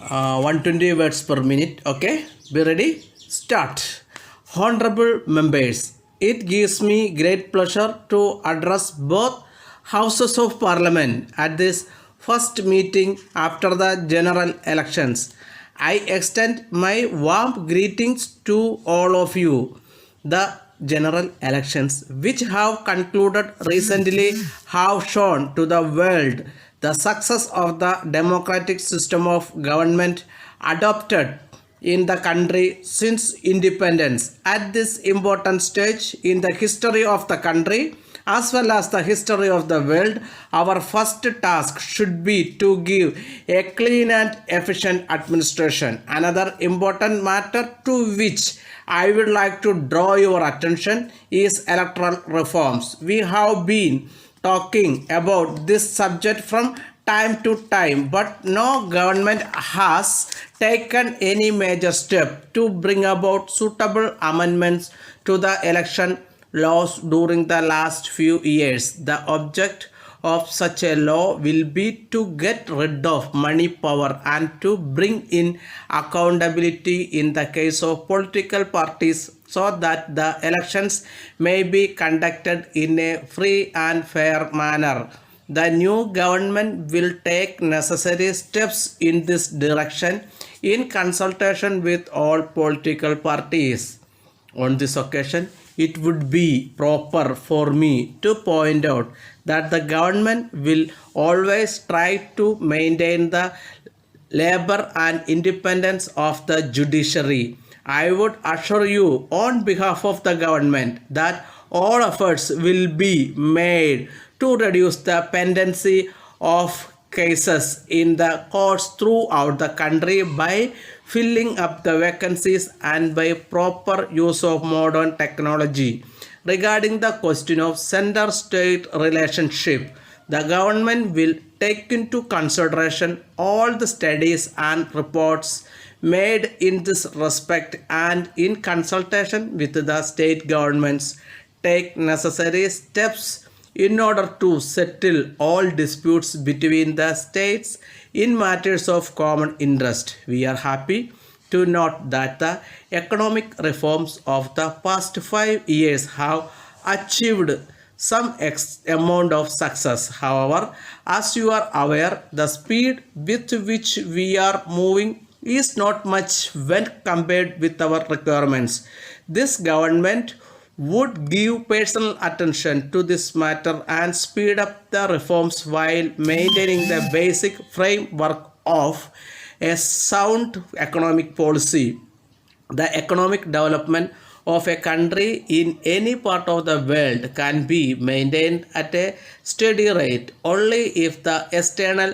120 words per minute. Okay, be ready? Start. Honorable members, it gives me great pleasure to address both houses of parliament at this first meeting after the general elections. I extend my warm greetings to all of you. The general elections, which have concluded recently, have shown to the world the success of the democratic system of government adopted in the country since independence. At this important stage in the history of the country as well as the history of the world, our first task should be to give a clean and efficient administration. Another important matter to which I would like to draw your attention is electoral reforms. We have been talking about this subject from time to time, but no government has taken any major step to bring about suitable amendments to the election laws during the last few years. The object of such a law will be to get rid of money power and to bring in accountability in the case of political parties so that the elections may be conducted in a free and fair manner. The new government will take necessary steps in this direction in consultation with all political parties. On this occasion, it would be proper for me to point out that the government will always try to maintain the labor and independence of the judiciary. I would assure you on behalf of the government that all efforts will be made to reduce the pendency of cases in the courts throughout the country by filling up the vacancies and by proper use of modern technology. Regarding the question of center-state relationship, the government will take into consideration all the studies and reports made in this respect and in consultation with the state governments take necessary steps in order to settle all disputes between the states in matters of common interest. We are happy to note that the economic reforms of the past 5 years have achieved some amount of success. However, as you are aware, the speed with which we are moving is not much when compared with our requirements. This government would give personal attention to this matter and speed up the reforms while maintaining the basic framework of a sound economic policy. The economic development of a country in any part of the world can be maintained at a steady rate only if the external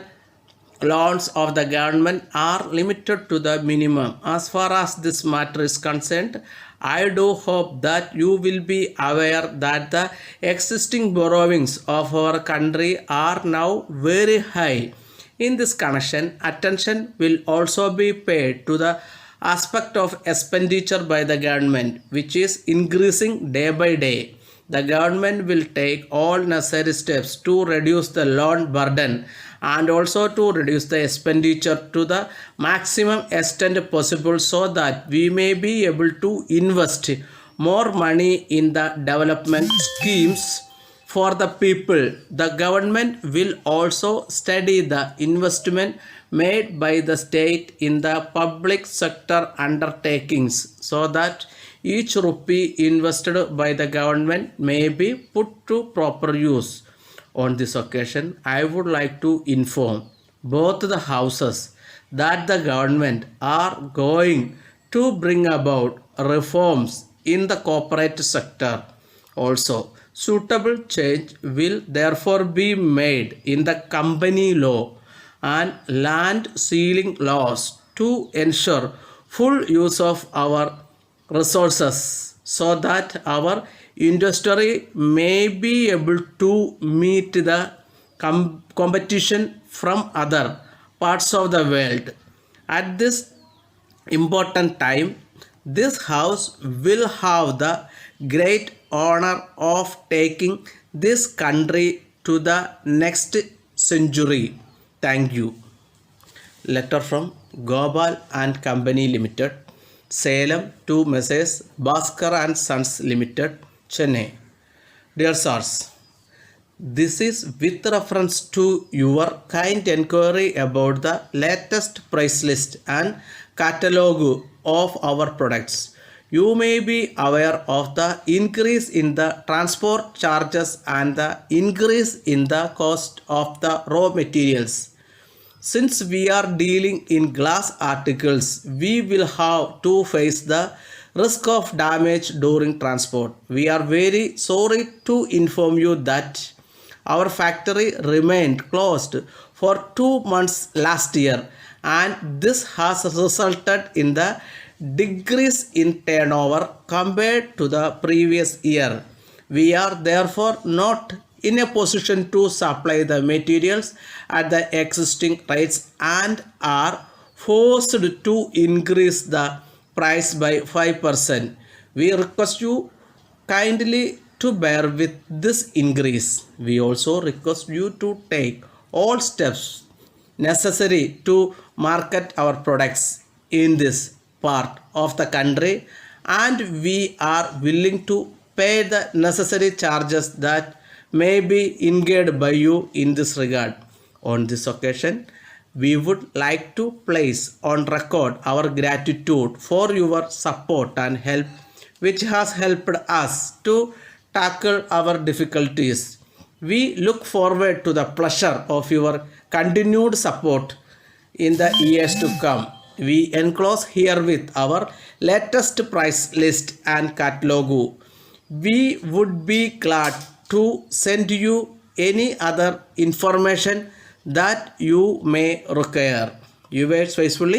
loans of the government are limited to the minimum. As far as this matter is concerned, I do hope that you will be aware that the existing borrowings of our country are now very high. In this connection, attention will also be paid to the aspect of expenditure by the government, which is increasing day by day. The government will take all necessary steps to reduce the loan burden and also to reduce the expenditure to the maximum extent possible so that we may be able to invest more money in the development schemes for the people. The government will also study the investment made by the state in the public sector undertakings so that each rupee invested by the government may be put to proper use. On this occasion, I would like to inform both the houses that the government are going to bring about reforms in the corporate sector. Also, suitable change will therefore be made in the company law and land ceiling laws to ensure full use of our resources so that our industry may be able to meet the competition from other parts of the world. At this important time, this house will have the great honor of taking this country to the next century. Thank you. Letter from Gopal and Company Limited, Salem to Messrs. Bhaskar and Sons Limited, Chennai. Dear sirs, this is with reference to your kind inquiry about the latest price list and catalogue of our products. You may be aware of the increase in the transport charges and the increase in the cost of the raw materials. Since we are dealing in glass articles, we will have to face the risk of damage during transport. We are very sorry to inform you that our factory remained closed for 2 months last year, and this has resulted in the decrease in turnover compared to the previous year. We are therefore not in a position to supply the materials at the existing rates and are forced to increase the price by 5%. We request you kindly to bear with this increase. We also request you to take all steps necessary to market our products in this part of the country, and we are willing to pay the necessary charges that may be incurred by you in this regard. On this occasion, we would like to place on record our gratitude for your support and help, which has helped us to tackle our difficulties. We look forward to the pleasure of your continued support in the years to come. We enclose herewith our latest price list and catalogue. We would be glad to send you any other information that you may require. Yours faithfully,